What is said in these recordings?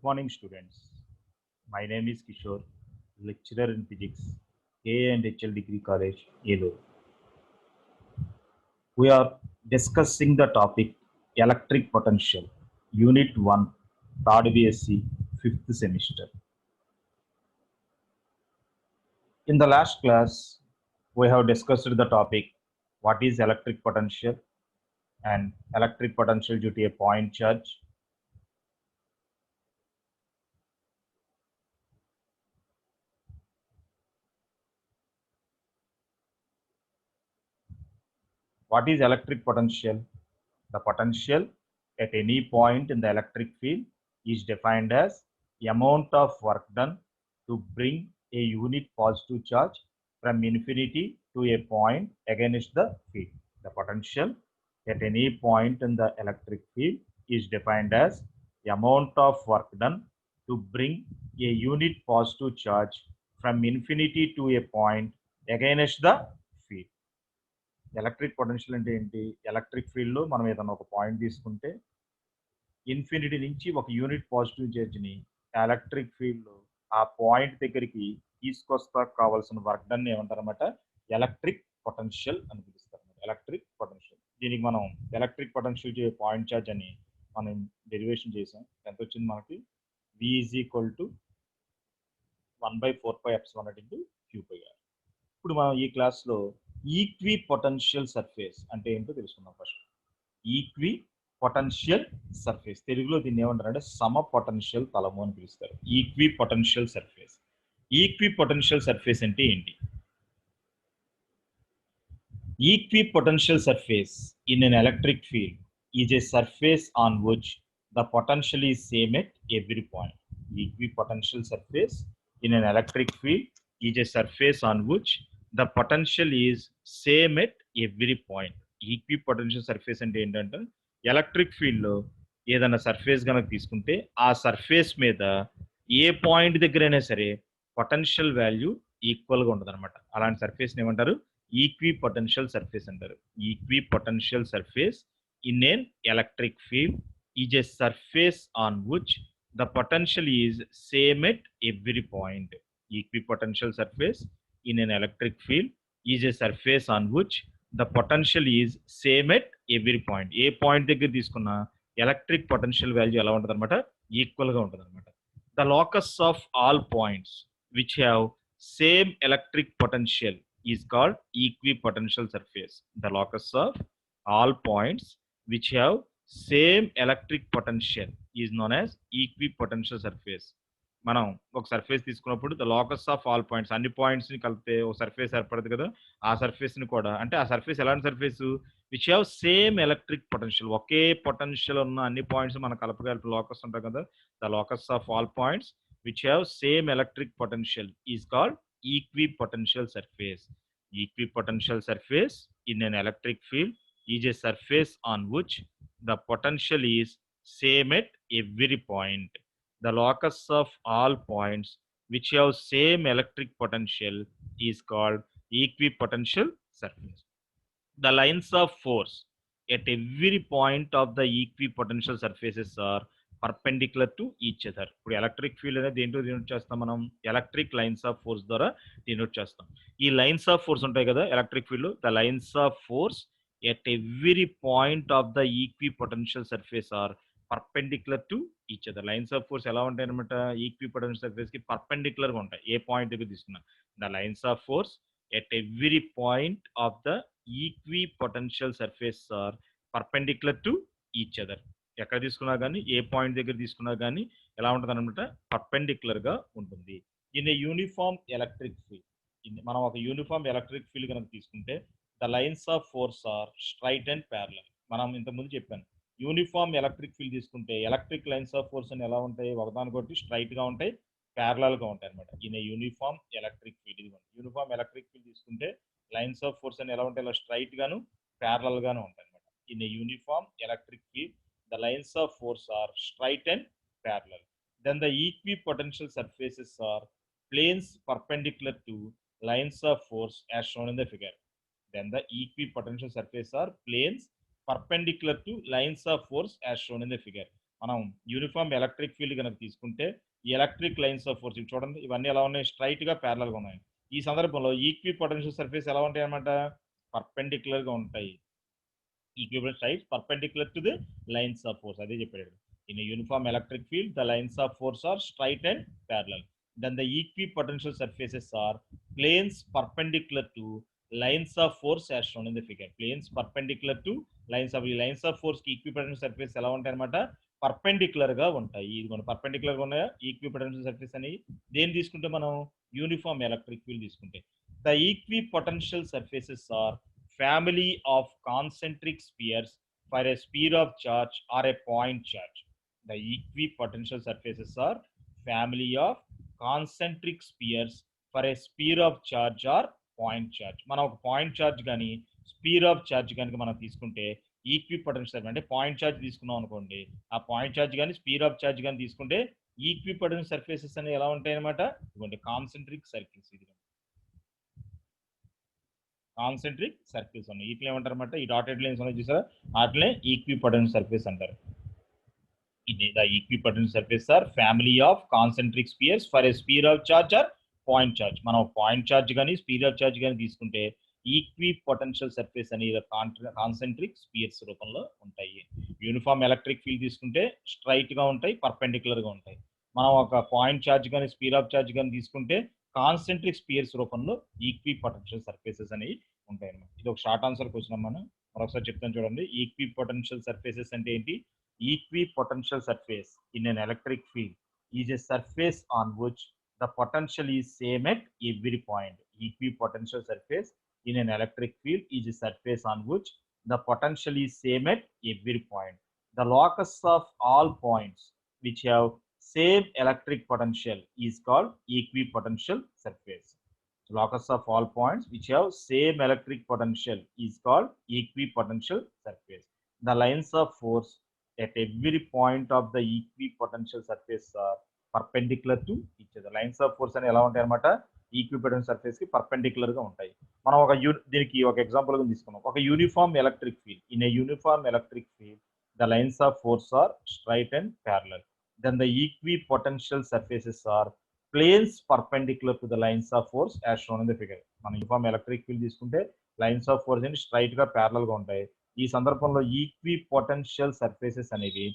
morning, students. My name is Kishore, lecturer in physics, A&HL Degree College, Yellow. We are discussing the topic electric potential, Unit 1, 3rd BSc, 5th semester. In the last class, we have discussed the topic what is electric potential and electric potential due to a point charge. What is electric potential? The potential at any point in the electric field is defined as the amount of work done to bring a unit positive charge from infinity to a point against the field. The potential at any point in the electric field is defined as the amount of work done to bring a unit positive charge from infinity to a point against the field. Electric potential అంటే ఏంటి? Electric ఫీల్డ్లో మనం ఏదైనా ఒక point తీసుకుంటే infinity నుంచి ఒక unit positive ఛార్జ్ని electric ఫీల్డ్లో ఆ పాయింట్ దగ్గరికి తీసుకొస్తా కావాల్సిన వర్క్ డన్ ఏమంటారన్నమాట? ఎలక్ట్రిక్ పొటెన్షియల్ అని పిలుస్తారు. Electric potential. దీనికి మనం ఎలక్ట్రిక్ పొటెన్షియల్ పాయింట్ ఛార్జ్ అని మనం డెరివేషన్ చేసాం. ఎంత వచ్చింది మనకి? V is equal to 1/4πε0 into Q/R. ఇప్పుడు మనం ఈ క్లాస్లో ఈక్వి పొటెన్షియల్ సర్ఫేస్ అంటే ఏంటో తెలుసుకుందాం. ఫస్ట్ ఈక్వి పొటెన్షియల్ సర్ఫేస్, తెలుగులో దీన్ని ఏమంటారంటే సమ పొటెన్షియల్ తలము అని పిలుస్తారు. Equi potential surface. Equi potential surface అంటే ఏంటి? Equi potential surface in an electric field is a surface on which the potential is same at every point. Equipotential surface in an electric field is a surface on which the potential is same at every point. Equipotential surface అంటే ఏంటంటే electric ఫీల్డ్లో ఏదైనా surface కనుక తీసుకుంటే ఆ surface మీద ఏ point దగ్గరైనా సరే పొటెన్షియల్ వాల్యూ ఈక్వల్గా ఉంటుంది అనమాట. అలాంటి సర్ఫేస్ని ఏమంటారు? ఈక్విపొటెన్షియల్ సర్ఫేస్ అంటారు. Equipotential surface in an electric field is a surface on which the potential is same at every point. Equipotential surface in an electric field is a surface on which the potential is same at every point. A point దగ్గర తీసుకున్నా electric potential value ఎలా ఉంటుంది అనమాట? ఈక్వల్గా ఉంటుంది అనమాట. The locus of all points which have same electric potential is called equipotential surface. The locus of all points which have same electric potential is known as equipotential surface. మనం ఒక surface తీసుకున్నప్పుడు the locus of all points, అన్ని పాయింట్స్ని కలిపితే ఒక surface ఏర్పడదు కదా, ఆ సర్ఫేస్ని కూడా అంటే ఆ సర్ఫేస్ ఎలాంటి సర్ఫేస్? Which have same electric potential, ఒకే పొటెన్షియల్ ఉన్న అన్ని పాయింట్స్ మన కలపగలిపి లోకస్ ఉంటాయి కదా, the locus of all points which have same electric potential is called equipotential surface. Equipotential surface in an electric field is a surface on which the potential is same at every point. The locus of all points which have same electric potential is called equipotential surface. The lines of force at every point of the equipotential surfaces are perpendicular to each other. ఇప్పుడు electric field అనేది దేంట్లో denote చేస్తాం మనం? Electric lines of force ద్వారా denote చేస్తాం. ఈ lines of force ఉంటాయి కదా electric field, the lines of force at every point of the equipotential surface are perpendicular to each other. Lines of force ఎలా ఉంటాయి అనమాట? ఈక్విపొటెన్షియల్ సర్ఫేస్ కి పర్పెండిక్యులర్ గా ఉంటాయి. ఏ పాయింట్ దగ్గర తీసుకున్నా the lines of force at every point of the equipotential surface are perpendicular to each other. ఎక్కడ తీసుకున్నా కానీ, ఏ పాయింట్ దగ్గర తీసుకున్నా కానీ ఎలా ఉంటుంది అనమాట? పర్పెండిక్యులర్ గా ఉంటుంది. In a uniform electric field, మనం ఒక యూనిఫామ్ ఎలక్ట్రిక్ ఫీల్డ్ కనుక తీసుకుంటే the lines of force are straight and parallel. మనం ఇంతకుముందు చెప్పాను, యూనిఫామ్ ఎలక్ట్రిక్ ఫీల్డ్ తీసుకుంటే ఎలక్ట్రిక్ లైన్స్ ఆఫ్ ఫోర్స్ అని ఎలా ఉంటాయి? ఒకదానికొకటి స్ట్రైట్ గా ఉంటాయి, ప్యారలల్ గా ఉంటాయి అనమాట. ఇన్ యూనిఫామ్ ఎలక్ట్రిక్ ఫీల్డ్, ఇది యూనిఫామ్ ఎలక్ట్రిక్ ఫీల్డ్ తీసుకుంటే లైన్స్ ఆఫ్ ఫోర్స్ అని ఎలా ఉంటాయి? ఇలా స్ట్రైట్ గాను ప్యారలల్ గాను ఉంటాయి అనమాట. In uniform electric field the lines of force are straight and parallel. Then the equipotential surfaces are planes perpendicular to lines of force as shown in the figure. Then the equipotential surface are planes perpendicular to lines of force as shown in the figure. మనం uniform electric field కనుక తీసుకుంటే ఈ electric lines of force చూడండి, ఇవన్నీ ఎలా ఉన్నాయి, straight గా parallel గా ఉన్నాయి. ఈ సందర్భంలో ఈక్వి పొటెన్షియల్ సర్ఫేస్ ఎలా ఉంటాయి అన్నమాట, పర్పెండిక్యులర్ గా ఉంటాయి. Equivalent sides perpendicular to the lines of force, అదే చెప్పాడు. In uniform electric field the lines of force are straight and parallel. Then the equipotential surfaces are planes perpendicular to lines of force as shown in the figure. Planes perpendicular to lines of force కి equipotential surface ఎలా ఉంటాయి అన్నమాట, perpendicular గా ఉంటాయి. ఇది మన perpendicular గా ఉన్నాయా ఈక్విపొటెన్షియల్ సర్ఫేస్ అని. దేని తీసుకుంటే మనం యూనిఫామ్ ఎలక్ట్రిక్ ఫీల్డ్ తీసుకుంటే the equipotential surfaces are family of concentric spheres for a sphere of charge or a point charge. The equipotential surfaces are family of concentric spheres for a sphere of charge or point charge. మనం ఒక point charge కానీ sphere of charge కనుక మనం తీసుకుంటే ఈక్విపొటెన్షియల్ అంటే point charge తీసుకున్నాం అనుకోండి, ఆ పాయింట్ చార్జ్ కానీ స్పియర్ ఆఫ్ చార్జ్ కానీ తీసుకుంటే ఈక్విపొటెన్షియల్ సర్ఫేసెస్ అనేవి ఎలా ఉంటాయి అనమాట, ఇదిగోండి కాన్సెంట్రిక్ సర్కిల్స్. ఇది కాన్సెంట్రిక్ సర్కిల్స్ ఉన్నాయి. వీటిని ఏమంటారు అనమాట, ఈ డాటెడ్ లైన్స్ ఉన్నాయి చూసారా, వాటినే ఈక్విపొటెన్షియల్ సర్ఫేస్ అంటారు. ఇది the equipotential surface are family of concentric spheres for a sphere of charge or point charge. మనం పాయింట్ చార్జ్ కానీ స్పియర్ ఆఫ్ చార్జ్ కానీ తీసుకుంటే ఈక్విపొటెన్షియల్ సర్ఫేస్ అనేది కాన్సెంట్రిక్ స్పియర్స్ రూపంలో ఉంటాయి. యూనిఫామ్ ఎలక్ట్రిక్ ఫీల్డ్ తీసుకుంటే స్ట్రైట్ గా ఉంటాయి, పర్పెండిక్యులర్ గా ఉంటాయి. మనం ఒక పాయింట్ చార్జ్ కానీ స్పియర్ ఆఫ్ చార్జ్ కానీ తీసుకుంటే కాన్సెంట్రిక్ స్పియర్స్ రూపంలో ఈక్విపొటెన్షియల్ సర్ఫేసెస్ అనేవి ఉంటాయి అన్నమాట. ఇది ఒక షార్ట్ ఆన్సర్ క్వశ్చన్ అమ్మా. మరొకసారి చెప్తాను చూడండి, ఈక్విపొటెన్షియల్ సర్ఫేసెస్ అంటే ఏంటి. Equipotential surface in an electric field is a surface on which the potential is same at every point. Equipotential surface in an electric field is a surface on which the potential is same at every point. The locus of all points which have same electric potential is called equipotential surface. Locus of all points which have same electric potential is called equipotential surface. The lines of force at every point of the equipotential surface are perpendicular to each other. Lines of force అని ఎలా ఉంటాయి అన్నమాట, ఈక్విపొటెన్షియల్ surface కి perpendicular గా ఉంటాయి. మనం ఒక దీనికి ఒక ఎగ్జాంపుల్ గా తీసుకున్నాం, ఒక uniform electric field. In a uniform electric field the lines of force are straight and parallel. Then the equipotential surfaces are planes perpendicular to the lines of force as shown in the figure. మనం uniform electric field తీసుకుంటే lines of force అని straight గా parallel గా ఉంటాయి. ఈ సందర్భంలో equipotential surfaces అనేవి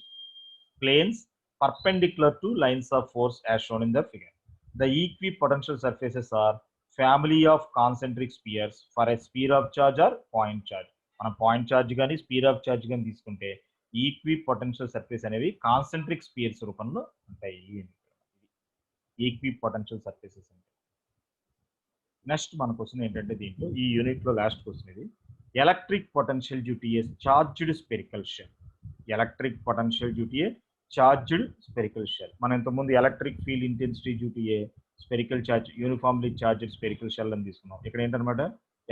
planes perpendicular to lines of force as shown in the figure. The equipotential surfaces are family of concentric spheres for a sphere of charge or point charge. మనం point charge కానీ sphere of charge కానీ తీసుకుంటే equipotential surface అనేవి concentric spheres రూపంలో ఉంటాయి. Equipotential surfaces అంటే. Next మన question ఏంటంటే, దీంట్లో ఈ యూనిట్ లో లాస్ట్ క్వశ్చన్ ఇది. Electric potential due to a charged spherical shell. Electric potential due to a charged spherical shell. మనం ఇంతకుముందు electric field intensity due to a spherical charge uniformly charged spherical shell అని తీసుకున్నాం. ఇక్కడ ఏంటనమాట,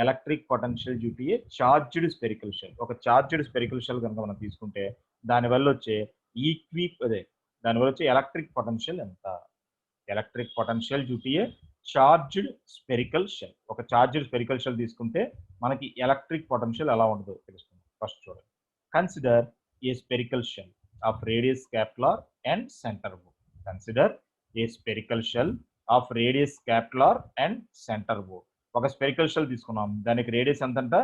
electric potential due to a charged spherical shell. ఒక charged spherical shell కనుక మనం తీసుకుంటే దానివల్ల వచ్చే దానివల్ల వచ్చే ఎలక్ట్రిక్ పొటెన్షియల్ ఎంత. Electric potential due to a charged spherical shell. ఒక చార్జ్డ్ స్పెరికల్ షెల్ తీసుకుంటే మనకి ఎలక్ట్రిక్ పొటెన్షియల్ ఎలా ఉంటుందో తెలుస్తుంది. ఫస్ట్ చూడండి, consider a spherical shell of radius capital and centre board. Consider a spherical shell of radius capital and centre board. ఒక spherical shell తీసుకున్నాం, దానికి రేడియస్ ఎంతంట,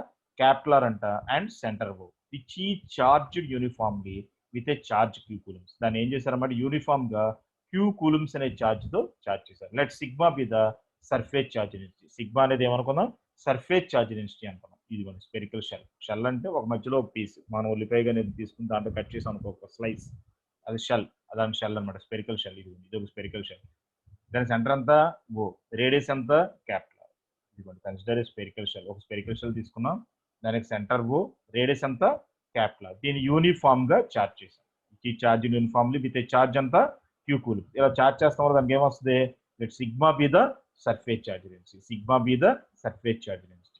క్యాపిటల్ అంట, and centre board. Which is charged uniformly with a charge q coulombs. దాన్ని ఏం చేశారన్నమాట, uniform గా q coulombs అనే ఛార్జ్ తో ఛార్జ్ చేశారు. Let sigma be the surface charge density. Sigma అనేది ఏమనుకుందాం, సర్ఫేస్ ఛార్జ్ డెన్సిటీ అనుకున్నాం. ఇది మన స్పెరికల్ షెల్. షెల్ అంటే ఒక మధ్యలో ఒక పీస్, మనం ఉల్లిపాయ అనేది తీసుకుని దాంట్లో కట్ చేసి అనుకో ఒక స్లైస్, అది షెల్, అదాని షెల్ అనమాట, స్పెరికల్ షెల్. ఇది ఒక స్పెరికల్ షెల్. దాని సెంటర్ అంతా ఓ, రేడియస్ అంతా క్యాపిటల్. ఇది కన్సిడర్ ఏ స్పెరికల్ షెల్. ఒక స్పెరికల్ షెల్ తీసుకున్నాం, దానికి సెంటర్ ఓ, రేడియస్ అంతా క్యాపిటల్. దీన్ని యూనిఫామ్ గా ఛార్జ్ చేసాం. ఈ charge uniformly with a charge అంతా క్యూ కూలమ్. ఇలా ఛార్జ్ చేస్తాం వల్ల దానికి ఏమొస్తుంది, let sigma be the surface charge density. Sigma be the surface charge density.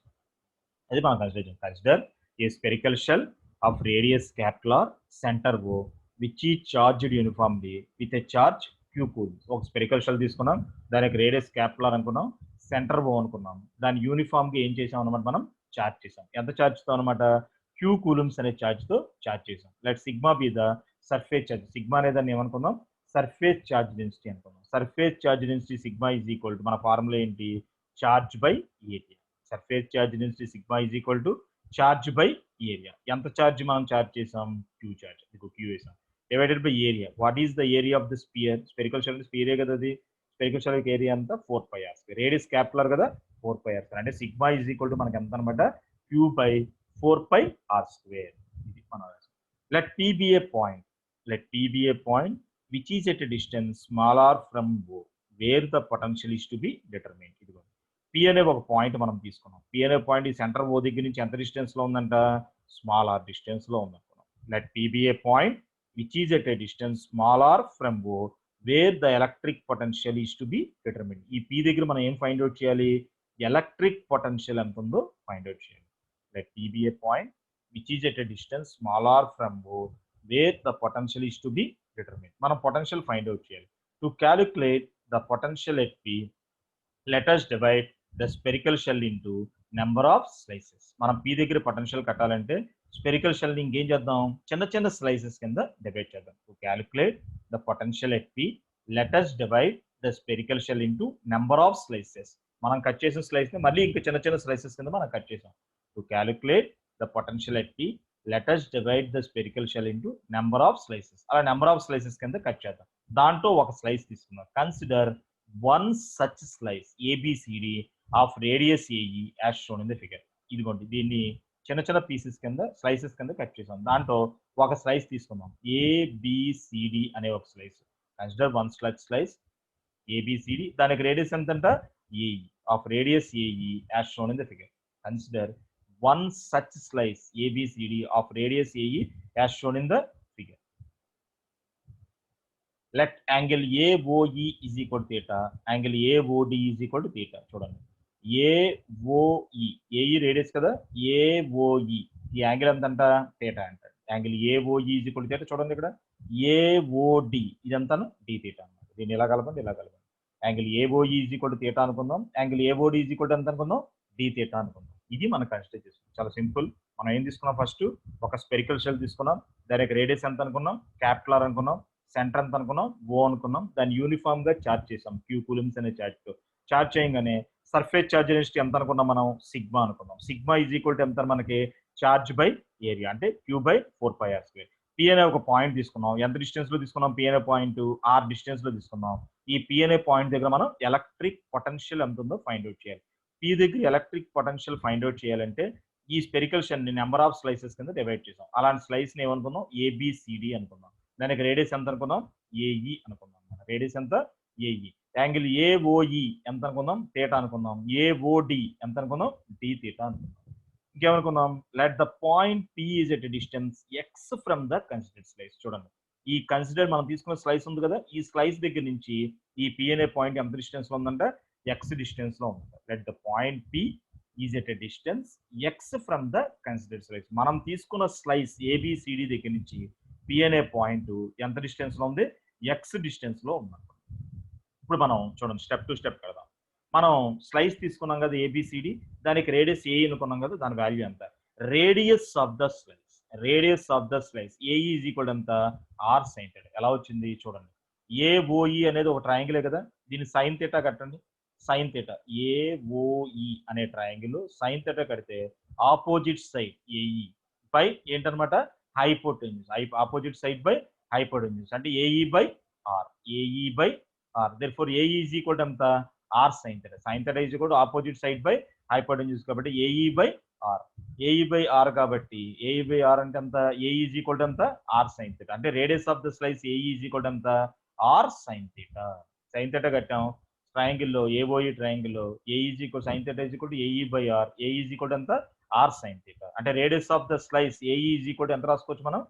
అది మనం కన్సిడర్ చేద్దాం. Consider a spherical shell of radius capital R centre O which is charged uniformly with a charge Q coulombs. ఒక spherical shell తీసుకున్నాం, దానికి radius capital R అనుకున్నాం, centre O అనుకున్నాం. దాని uniform గా ఏం చేసాం అనమాట, మనం ఛార్జ్ చేసాం. ఎంత ఛార్జ్ తో అనమాట, క్యూ కూలమ్స్ అనే ఛార్జ్ తో ఛార్జ్ చేసాం. Let sigma be the surface charge sigma అనేదాన్ని ఏమనుకుందాం సర్ఫేస్ ఛార్జ్ డెన్సిటీ అనుకుందాం. Surface charge density sigma is equal to మన ఫార్ములా ఏంటి charge by area. Surface charge density sigma is equal to charge by area. ఎంత charge మనం charge చేసాం q charge q వేసాం divided by area. What is the area of the sphere spherical shell స్పియరే కదా అది spherical shell area అంతా 4πr square. Radius క్యాపిలర్ కదా 4πr square అంటే సిగ్మా ఈజ్ ఈక్వల్ టు మనకి ఎంత అనమాట క్యూ బై 4πr స్క్వేర్. ఇది మన let p be a point let p be a point which is at a distance smaller from O where the potential is to be determined. ఇదిగో p అనే ఒక point మనం తీసుకున్నాం. p అనే point ఈ centre O దగ్గర నుంచి ఎంత డిస్టెన్స్ లో ఉందంట స్మాలర్ డిస్టెన్స్ లో ఉందనుకున్నాం. let p be a point which is at a distance smaller from O where the electric potential is to be determined. ఈ p దగ్గర మనం ఏం ఫైండ్ అవుట్ చేయాలి ఎలక్ట్రిక్ పొటెన్షియల్ ఎంత ఉందో ఫైండ్ అవుట్ చేయాలి. let p be a point which is at a distance smaller from O where the potential is to be determined. మనం potential find out చేయాలి. To calculate the potential at P, let us divide the spherical shell into number of slices. మనం P దగ్గర potential కట్టాలంటే spherical shell ని ఇంకేం చేద్దాం చిన్న చిన్న slices కింద డివైడ్ చేద్దాం. To calculate the potential at P, let us divide the spherical shell into number of slices. మనం కట్ చేసిన స్లైస్ ని మళ్ళీ ఇంకా చిన్న చిన్న స్లైసెస్ కింద మనం కట్ చేసాం. To calculate the potential at P, let us divide the spherical shell into number of slices. అలా నెంబర్ ఆఫ్ స్లైసెస్ కింద కట్ చేద్దాం. దాంట్లో ఒక స్లైస్ తీసుకుందాం. Consider one such slice ABCD of radius AE as shown in the figure. ఇదిగోండి దీన్ని చిన్న చిన్న పీసెస్ కింద స్లైసెస్ కింద కట్ చేసాం. దాంట్లో ఒక స్లైస్ తీసుకుందాం ABCD అనే ఒక slice. Consider one slice ABCD దానికి రేడియస్ ఎంతంట AE of radius AE as shown in the figure. Consider one such slice ABCD of radius AE as shown in the figure. Let angle AOE is equal to theta, angle AOD is equal to theta. చూడండి AOE AE radius కదా AOE ఈ angle ఎంతంట theta అంటారు. Angle AOE is equal to theta. చూడండి ఇక్కడ AOD ఇదంతాను d theta అన్నమాట. దీన్ని ఇలా కలపండి ఇలా కలపండి. Angle AOE is equal to theta అనుకుందాం. Angle AOD is equal to ఎంత అనుకుందాం d theta అనుకుందాం. ఇది మనం కన్సిడర్ చేసుకున్నాం. చాలా సింపుల్. మనం ఏం తీసుకున్నాం ఫస్ట్ ఒక స్పెరికల్ షెల్ తీసుకున్నాం. దానికి రేడియస్ ఎంత అనుకున్నాం క్యాపిటల్ అనుకున్నాం. సెంటర్ ఎంత అనుకున్నాం O అనుకున్నాం. దాన్ని యూనిఫామ్ గా చార్జ్ చేసాం Q కూలమ్స్ అనే చార్జ్ తో. చార్జ్ చేయగానే సర్ఫేస్ చార్జ్ డెన్సిటీ ఎంత అనుకున్నాం మనం సిగ్మా అనుకున్నాం. సిగ్మా ఈజ్ ఈక్వల్ టు ఎంత మనకి చార్జ్ బై ఏరియా అంటే Q by 4πr square. P అనే ఒక పాయింట్ తీసుకున్నాం. ఎంత డిస్టెన్స్ లో తీసుకున్నాం P అనే పాయింట్ R డిస్టెన్స్ లో తీసుకున్నాం. ఈ P అనే పాయింట్ దగ్గర మనం ఎలక్ట్రిక్ పొటెన్షియల్ ఎంత ఉందో ఫైండ్ అవుట్ చేయాలి. P దగ్గర ఎలక్ట్రిక్ పొటెన్షియల్ ఫైండ్ అవుట్ చేయాలంటే ఈ స్పెరికల్ షెల్ ని నెంబర్ ఆఫ్ స్లైసెస్ కింద డివైడ్ చేసాం. అలాంటి స్లైస్ ని ఏమనుకున్నాం ABCD అనుకున్నాం. దానికి రేడియస్ ఎంత అనుకున్నాం AE అనుకున్నాం. రేడియస్ ఎంత AE. యాంగిల్ AOE ఎంత అనుకున్నాం థీటా అనుకున్నాం. AOD ఎంత అనుకున్నాం d థీటా అనుకున్నాం. ఇంకేమనుకున్నాం let the point P is at distance x from the considered slice. చూడండి ఈ కన్సిడర్ మనం తీసుకున్న స్లైస్ ఉంది కదా ఈ స్లైస్ దగ్గర నుంచి ఈ P అనే పాయింట్ ఎంత డిస్టెన్స్ లో ఉందంటే x డిస్టెన్స్ లో ఉంది. Let the point P is at a distance x from the considered slice. మనం తీసుకున్న స్లైస్ ABCD దగ్గర నుంచి P అనే పాయింట్ ఎంత డిస్టెన్స్ లో ఉంది x డిస్టెన్స్ లో ఉంది. ఇప్పుడు మనం చూడండి స్టెప్ టు స్టెప్ కడదాం. మనం స్లైస్ తీసుకున్నాం కదా ABCD దానికి రేడియస్ AE అనుకున్నాం కదా దాని వాల్యూ ఎంత radius of the slice AE is equal ఎంత r sin θ. ఎలా వచ్చింది చూడండి AOE అనేది ఒక ట్రయాంగిలే కదా దీని sin θ కట్టండి. sin θ AOE అనే ట్రయాంగిల్ sin θ కడితే ఆపోజిట్ సైడ్ AE బై ఏంటనమాట hypotenuse opposite side by hypotenuse అంటే AE by R. Therefore AE is equal to ఎంత R sin θ. sin θ is equal to opposite side by hypotenuse కాబట్టి AE by R కాబట్టి AE by R అంటే ఎంత AE is equal to ఎంత R sin θ. అంటే radius of the slice AE is equal to ఎంత R sin θ. sin θ కట్టాం triangle లో AOE triangle లో AE is equal sin θ is equal to AE by R. AE is equal to ఎంత R sin θ. అంటే radius of the slice AE is equal to ఎంత రాసుకోవచ్చు మనం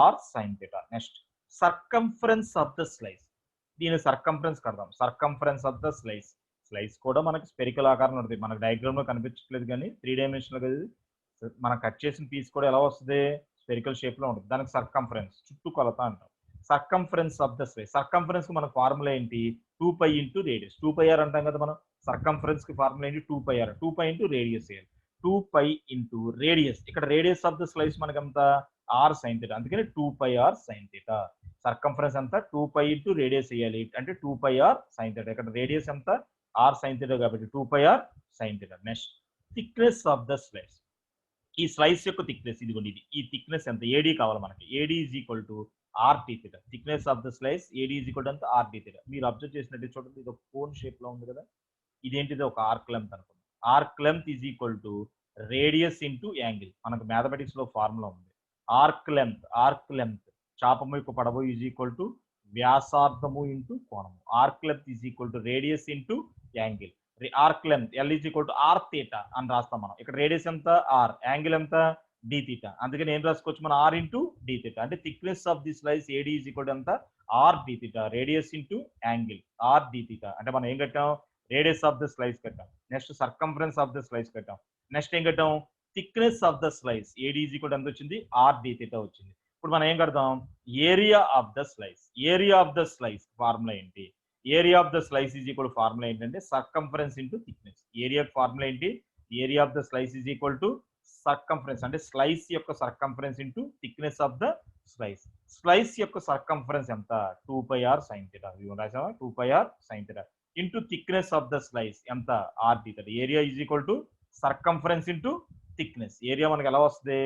R sin θ. Next circumference of the slice దీని circumference కడదాం. Circumference of the slice కూడా మనకి spherical ఆకారం ఉంటుంది. మనకు డయాగ్రామ్ లో కనిపించట్లేదు కానీ 3 డైమెన్షనల్ కదా మనం కట్ చేసిన పీస్ కూడా ఎలా వస్తుంది స్పెరికల్ షేప్ లో ఉంటుంది. దానికి సర్కంఫరెన్స్ చుట్టూ కొలత అంటాం. Circumference of the slice circumference కి మన ఫార్ములా ఏంటి 2π ఇంటూ రేడియస్ 2πr అంటాం కదా మనం. సర్కంఫరెన్స్ కి ఫార్ములా ఏంటి 2πr 2π into radius 2π into radius. ఇక్కడ రేడియస్ ఆఫ్ ద స్లైస్ మనకి ఎంత ఆర్ సైన్ థీటా, అందుకని 2πr సైన్ థీటా. సర్కంఫరెన్స్ అంతా 2π ఇంటూ రేడియస్ వేయాలి, అంటే 2πr సైన్ థీటా. ఇక్కడ రేడియస్ ఎంత ఆర్ సైన్ థీటా కాబట్టి 2πr sine theta. Next thickness of the slice. ఈ స్లైస్ యొక్క థిక్నెస్ ఇదిగోండి, ఇది ఈ థిక్నెస్ ఎంత ఏడీ కావాలి మనకి. AD is equal to r d theta. Thickness of the slice AD is equal to అంత ఆర్ టీ థీటా. మీరు అబ్జర్వ్ చేసినట్టు చూడండి, ఇది ఒక కోన్ షేప్ లో ఉంది కదా, ఇదేంటిది ఒక ఆర్క్ లెంత్ అనుకోండి. Arc length is equal to radius into angle. మనకు మ్యాథమెటిక్స్ లో ఫార్ములా ఉంది. ఆర్క్ లెంత్ చాపము యొక్క పొడవు ఈజ్ ఈక్వల్ టు వ్యాసార్థము ఇంటూ కోణము. Arc length is equal to radius into angle. Arc length l is equal to r theta అని రాస్తాం మనం. ఇక్కడ రేడియస్ ఎంత ఆర్, యాంగిల్ ఎంత డి థీటా. అందుకని ఏం రాసుకోవచ్చు మనం, ఆర్ ఇంటూ డి థీటా. అంటే thickness of the slice AD is equal to ఎంత r d theta. Radius into angle r d theta. అంటే మనం ఏం కట్టాం, రేడియస్ ఆఫ్ ద స్లైస్ కట్టాం. Next circumference of the slice కట్టాం. నెక్స్ట్ ఏం కట్టాం, thickness of the slice AD is equal to ఎంత వచ్చింది, ఆర్ డి థీటా వచ్చింది. ఇప్పుడు మనం ఏం కడతాం, area of the slice. Area of the slice formula ఏంటి, area of the slice is equal formula ఏంటంటే circumference into thickness. Area formula ఏంటి, area of the slice is equal to circumference, అంటే slice యొక్క circumference into thickness of the slice. Slice యొక్క circumference ఎంత, 2πr sine theta. రాసామా, 2πr sine theta into thickness of the slice ఎంత, r theta. Area is equal to circumference into thickness. Area మనకి ఎలా వస్తుంది,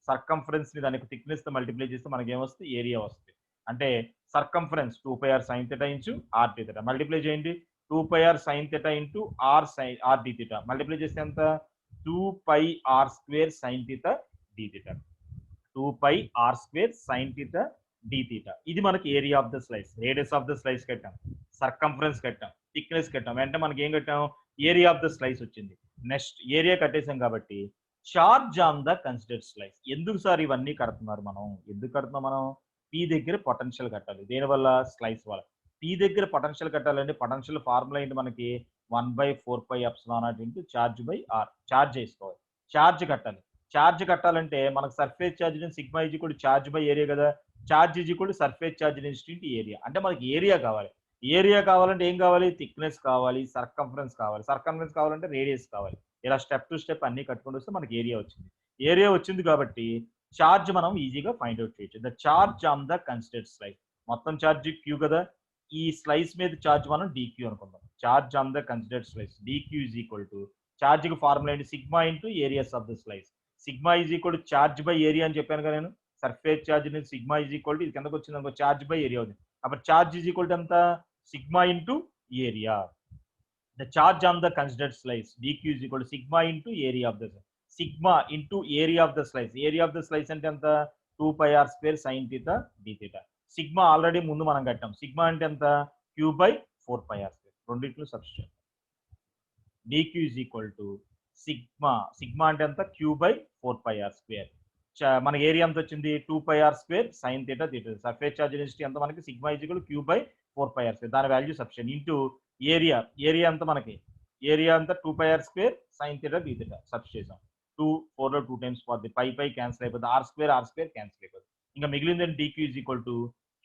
circumference ని దానికి థిక్నెస్ తో మల్టిప్లై చేస్తే మనకి ఏమొస్తుంది, ఏరియా వస్తుంది. అంటే circumference 2πr sine theta into r d theta. Multiply చేయండి, 2πr sine theta into r d theta. Multiply చేస్తే ఎంత, 2πr square sine theta d theta. 2πr square sine theta d theta. ఇది మనకి area of the slice. Radius of the slice కట్టాం, circumference కట్టాం, thickness కట్టాం, అంటే మనకి ఏం కట్టాం, ఏరియా ఆఫ్ ద స్లైస్ వచ్చింది. నెక్స్ట్ ఏరియా కట్టేసాం కాబట్టి charge on the considered slice. ఎందుకు సార్ ఇవన్నీ కడుతున్నారు మనం, ఎందుకు కడుతున్నాం మనం, పి దగ్గర పొటెన్షియల్ కట్టాలి. దేనివల్ల, స్లైస్ వల్ల. పి దగ్గర పొటెన్షియల్ కట్టాలంటే పొటెన్షియల్ ఫార్ములా ఏంటి మనకి, 1/4πε0 into charge by r. Charge వేసుకోవాలి, చార్జ్ కట్టాలి. చార్జ్ కట్టాలంటే మనకు surface charge sigma is equal charge by area కదా. Charge is equal surface charge density area. అంటే మనకి ఏరియా కావాలి. ఏరియా కావాలంటే ఏం కావాలి, థిక్నెస్ కావాలి, సర్కంఫరెన్స్ కావాలి. సర్కంఫరెన్స్ కావాలంటే రేడియస్ కావాలి. ఇలా స్టెప్ టు స్టెప్ అన్ని కట్టుకుంటూ వస్తే మనకి ఏరియా వచ్చింది. ఏరియా వచ్చింది కాబట్టి చార్జ్ మనం ఈజీగా ఫైండ్ అవుట్ చేయొచ్చు. The charge on the considered slice. మొత్తం చార్జ్ క్యూ కదా, ఈ స్లైస్ మీద చార్జ్ మనం డిక్యూ అనుకుందాం. Charge on the considered slice DQ is equal to, charge కి ఫార్ములా ఏంటి, sigma into areas of the slice. Sigma is equal to charge by area అని చెప్పాను కదా నేను. Surface charge sigma is equal to, ఇది కిందకు వచ్చింది అనుకో, చార్జ్ బై ఏరియా అవుతుంది. అప్పుడు చార్జ్ ఈజ్ ఈక్వల్ టు ఎంత, sigma into area. The charge on the considered slice dq is equal to sigma into area of the slice. Sigma into area of the slice. Area of the slice అంటే ఎంత, 2πr square sine theta d theta. Sigma already ముందు మనం కట్టాం. Sigma అంటే ఎంత, q by 4πr square. రెండిట్లో substitute. dq is equal to sigma, sigma అంటే ఎంత, q బై 4πr స్క్వేర్. మన ఏరియా ఎంత వచ్చింది, 2πr square sine theta theta. Surface charge density ఎంత మనకి, sigma is equal q by 4πr square. దాని value substitute into area. Area అంతా మనకి, ఏరియా అంతా 2πr square sine theta d theta substitute చేసాం. 2 4 లో 2 టైమ్స్ పోద్ది, పై క్యాన్సిల్ అయిపోతుంది, ఆర్ స్క్వేర్ క్యాన్సిల్ అయిపోతుంది. ఇంకా మిగిలింది dq is equal to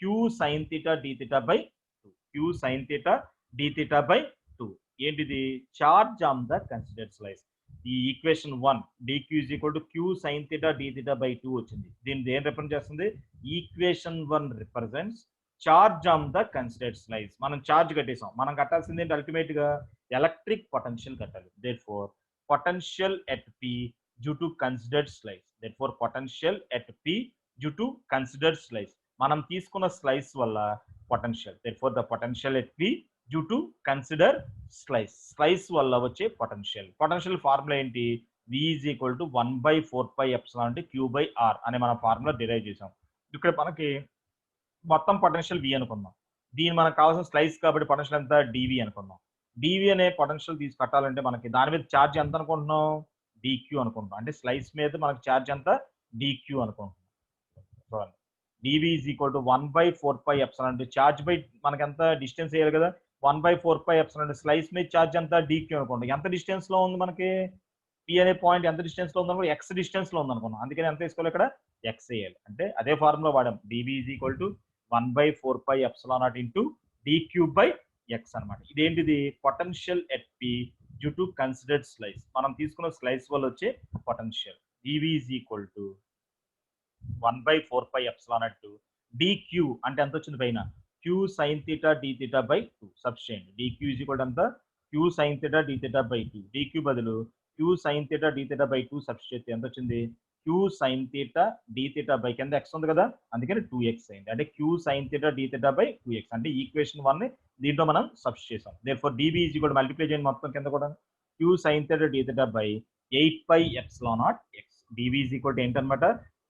q sine theta d theta by 2. q sine theta d theta by 2. ఏంటిది, charge on the considered slice. ఈ equation 1 dq is equal to q sine theta d theta by 2 వచ్చింది. దీన్ని ఏం represent చేస్తుంది, equation 1 represents charge on the considered slice. మనం charge కట్టేసాం. మనం కట్టాల్సింది ఏంటి, అల్టిమేట్ గా ఎలక్ట్రిక్ పొటెన్షియల్ కట్టాలి. Therefore potential at p due to considered slice. Therefore potential at p due to considered slice. మనం తీసుకున్న స్లైస్ వల్ల potential. Therefore the potential at p due to consider slice. Slice వల్ల వచ్చే potential. Potential formula ఏంటి, v is equal to 1/4πε q by r అనే మన formula derive చేసాం. ఇక్కడ మనకి మొత్తం పొటెన్షియల్ v అనుకుందాం. దీని మనకు కావాల్సిన స్లైస్ కాబట్టి పొటెన్షియల్ ఎంత, dv అనుకుందాం. dv అనే పొటెన్షియల్ తీసి కట్టాలంటే మనకి దాని మీద ఛార్జ్ ఎంత అనుకుంటున్నాం, dq అనుకుంటున్నాం. అంటే స్లైస్ మీద మనకి ఛార్జ్ ఎంత, dq అనుకుంటున్నాం. చూడండి, dv ఈజ్ ఈక్వల్ టు 1/4πε అంటే ఛార్జ్ బై మనకి ఎంత డిస్టెన్స్ వేయాలి కదా, 1/4πε అంటే స్లైస్ మీద ఛార్జ్ ఎంత, dq అనుకుంటాం. ఎంత డిస్టెన్స్ లో ఉంది మనకి, p అనే పాయింట్ ఎంత డిస్టెన్స్ లో ఉంది, x డిస్టెన్స్ లో ఉంది అనుకున్నాం. అందుకని ఎంత తీసుకోవాలి, ఇక్కడ x వేయాలి. అంటే అదే ఫార్ములా వాడాం. dv is equal to 1/4πε0 into dq by x అనమాట. ఇదేంటిది, potential at p due to considered slice. మనం తీసుకున్న స్లైస్ వల్ల వచ్చే potential. dv is equal to 1/4πε02 dq అంటే ఎంత వచ్చింది పైన q sin theta d theta by 2 substitute dq is equal to ఎంత q sin theta d theta by 2 dq బదులు q sin theta d theta by 2 substitute ఎంత వచ్చింది q sin theta d theta by కింద x ఉంది కదా అందుకని 2x అయింది అంటే q sin theta d theta by 2x అంటే ఈక్వేషన్ 1 ని దీంట్లో మనం సబ్స్టిట్యూట్ చేసాం therefore db is equal to multiply చేయండి మొత్తం కింద కూడా q sin theta d theta by 8πε0 x dv is equal to ఏంటన్నమాట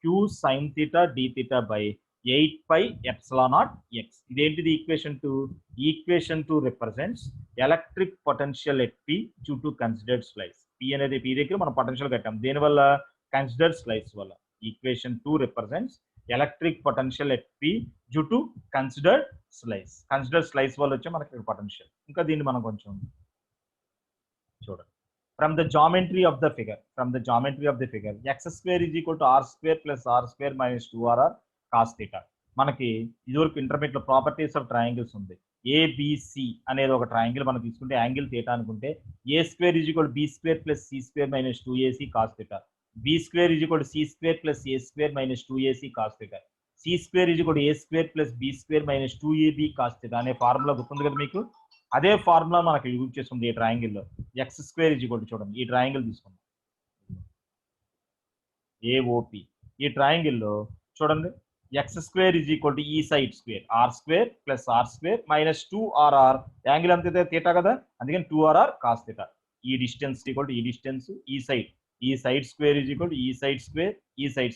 q sin theta d theta by 8πε0 x ఇదేంటిది equation 2 equation 2 represents electric potential at p due to considered slice p అనేది p దగ్గర మనం potential కట్టాం దేనివల్ల considered slice వల్ల equation 2 represents electric potential at p due to considered slice వల్ల వచ్చే మనకి పొటెన్షియల్ ఇంకా దీన్ని మనం కొంచెం చూడండి from the geometry of the figure x square is equal to r square plus r square minus 2rr cos theta మనకి ఇదివరకు ఇంటర్మీడియట్ లో ప్రాపర్టీస్ ఆఫ్ ట్రయాంగిల్స్ ఉంది ఏబిసి అనేది ఒక ట్రయాంగిల్ మనం తీసుకుంటే యాంగిల్ థీటా అనుకుంటే a square is equal b square plus c square minus 2ac cos theta b square is equal c square plus a square minus 2ac cos theta c square is equal a square plus b square minus 2ab cos theta అనే formula గుర్తుంది కదా మీకు అదే formula మనకి use చేస్తుంది ఈ triangle లో X square is equal చూడండి ఈ ట్రయాంగిల్ తీసుకుందాం ఏఓపి ఈ ట్రయాంగిల్ లో చూడండి x square is equal to ఈ side square r square plus r square minus 2rr angle అంతే థీటా కదా అందుకని 2rr cos theta ఈ డిస్టెన్స్ ఈక్వల్ టు ఈ డిస్టెన్స్ ఈ side square is equal to ఈ సైడ్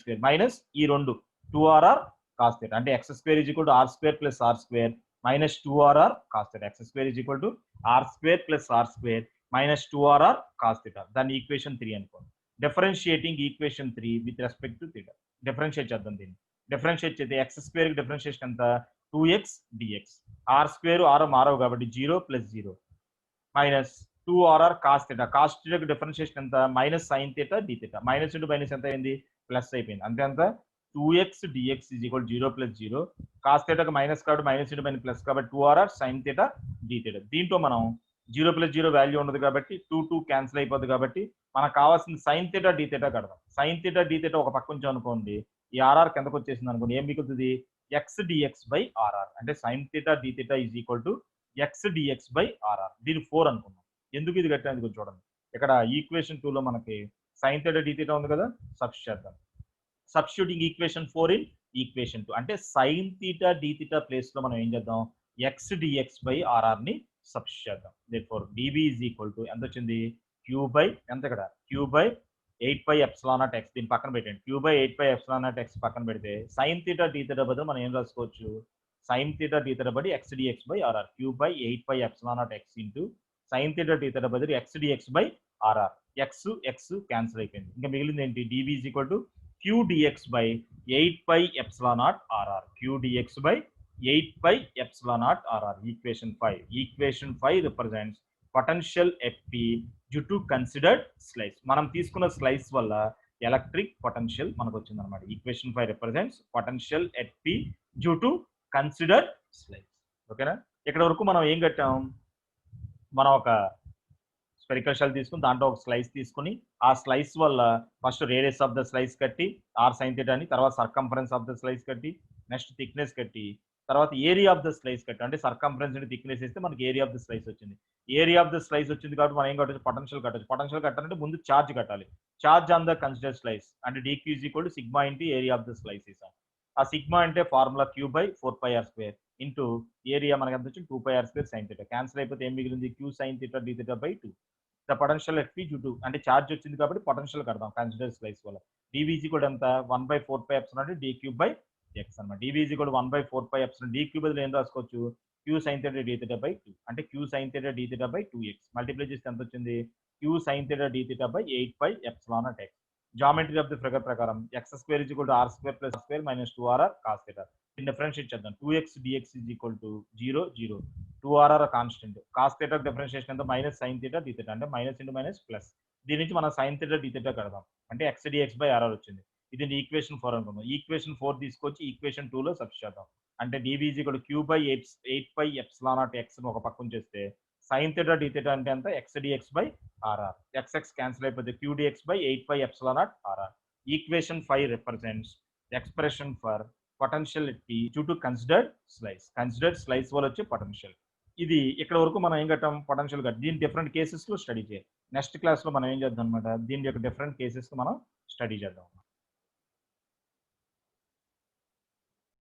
స్క్వేర్ మైనస్ ఈ రెండు 2rr cos theta అంటే x square is equal to r square plus r square minus 2rr cos theta x square is equal to r square plus r square minus 2rr cos theta దాని equation 3 అనుకోండి differentiating equation 3 with respect to theta differentiate చేద్దాం దీన్ని differentiate చేస్తే x square కి differentiation ఎంత 2x dx r square r మారవు కాబట్టి 0 plus 0 minus 2rr cos theta కి డిఫరెన్షియేషన్ ఎంత minus sin theta d theta minus into minus ఎంత అయింది ప్లస్ అయిపోయింది అంతే అంత 2x dx is equal to 0 plus 0 cos theta కి మైనస్ కాబట్టి మైనస్ ఇంటూ మైనస్ ప్లస్ కాబట్టి 2rr sin theta d theta దీంట్లో మనం 0 plus 0 వాల్యూ ఉండదు కాబట్టి 2 క్యాన్సిల్ అయిపోద్ది కాబట్టి మనకు కావాల్సిన sin theta d theta కడదాం sin theta d theta ఒక పక్క నుంచి అనుకోండి ఈ rr కిందకు వచ్చేసింది అనుకోండి ఏం మిగులుతుంది x dx by rr అంటే sin theta d theta is equal to x dx by rr దీని 4 అనుకున్నాం ఎందుకు ఇది కట్టాను చూడండి ఇక్కడ ఈక్వేషన్ 2 లో మనకి sin theta d theta ఉంది కదా సబ్స్టిట్యూట్ చేద్దాం సబ్స్టిట్యూటింగ్ ఈక్వేషన్ 4 ఇన్ ఈక్వేషన్ 2 అంటే sin theta d theta place లో మనం ఏం చేద్దాం x dx by rr ని సబ్స్టిట్యూట్ చేద్దాం therefore dv is equal to ఎంత వచ్చింది q by ఎంత ఇక్కడ q by 8πε0 x దీని పక్కన పెట్టండి q by 8πε0 x పక్కన పెడితే sin theta d theta బదులు మనం ఏం రాసుకోవచ్చు sin theta d theta బదులు x dx by rr q by 8πε0 x into sin theta d theta బదులు x dx by rr x cancel అయిపోయింది ఇంకా మిగిలింది ఏంటి dv is equal to q dx by 8πε0 rr q dx by 8πε0 rr equation 5 represents potential at p due to considered slice మనం తీసుకున్న slice వల్ల electric potential మనకు వచ్చింది అన్నమాట equation 5 represents potential at p due to considered slice ఓకేనా ఇక్కడ వరకు మనం ఏం కట్టాం మనం ఒక స్పెరికల్ షెల్ తీసుకుని దాంట్లో ఒక స్లైస్ తీసుకుని ఆ స్లైస్ వల్ల first radius of the slice కట్టి ఆర్ సైన్ థీటా అని తర్వాత సర్కంఫరెన్స్ ఆఫ్ ద స్లైస్ కట్టి నెక్స్ట్ థిక్నెస్ కట్టి తర్వాత ఏరియా ఆఫ్ ద స్లైస్ కట్టి అంటే సర్కంఫరెన్స్ నుండి థిక్నెస్ ఇస్తే మనకి ఏరియా ఆఫ్ ద స్లైస్ వచ్చింది ఏరియా ఆఫ్ ద స్లైస్ వచ్చింది కాబట్టి మనం ఏం కట్టచ్చు పొటెన్షియల్ కట్టాలంటే ముందు చార్జ్ కట్టాలి charge on the consider slice అంటే dq is equal to sigma into area of the slice ఇస్తాం ఆ సిగ్మా అంటే formula q by 4πr² into area మనకి ఎంత వచ్చింది 2πr² sin theta క్యాన్సిల్ అయిపోతే ఏం మిగిలింది q sin theta d theta by 2 the potential at p due to అంటే చార్జ్ వచ్చింది కాబట్టి పొటెన్షియల్ కడదాం కన్సిడర్ స్లైస్ వల్ల dv is equal to ఎంత 1/4πε అంటే dq by x అన్నమాట dv is equal to 1/4πε dq బదులు ఏం రాసుకోవచ్చు q sin theta d theta by 2 అంటే q sin theta d theta by 2x multiply చేస్తే ఎంత వచ్చింది q sin theta d theta by 8πε0 x geometry of the figure ప్రకారం x square is equal to r square plus r square minus 2rr cos theta దీన్ని differentiate చేద్దాం 2x dx is equal to 0 0 2rr constant cos theta differentiation ఎంత minus sin theta d theta అంటే minus into minus plus దీని నుంచి మనం sin theta d theta కడదాం అంటే x dx by rr వచ్చింది ఇది ఈక్వేషన్ 4 అనుకుందాం ఈక్వేషన్ 4 తీసుకొచ్చి ఈక్వేషన్ 2 లో సబ్స్టిట్యూట్ చేద్దాం అంటే dv is equal to q by 8πε0 x ను ఒక పక్కన చేస్తే sin theta d theta అంటే ఎంత x dx by rr x cancel అయిపోతే q dx by 8πε0 rr equation 5 represents expression for potentiality due to considered slice వల్ల వచ్చే పొటెన్షియల్. ఇది ఇక్కడ వరకు మనం ఏం కట్టాం, పొటెన్షియల్ కట్టాం. దీని డిఫరెంట్ కేసెస్ లో స్టడీ చేయాలి. నెక్స్ట్ క్లాస్ లో మనం ఏం చేద్దాం అనమాట, దీని యొక్క డిఫరెంట్ కేసెస్ మనం స్టడీ చేద్దాం.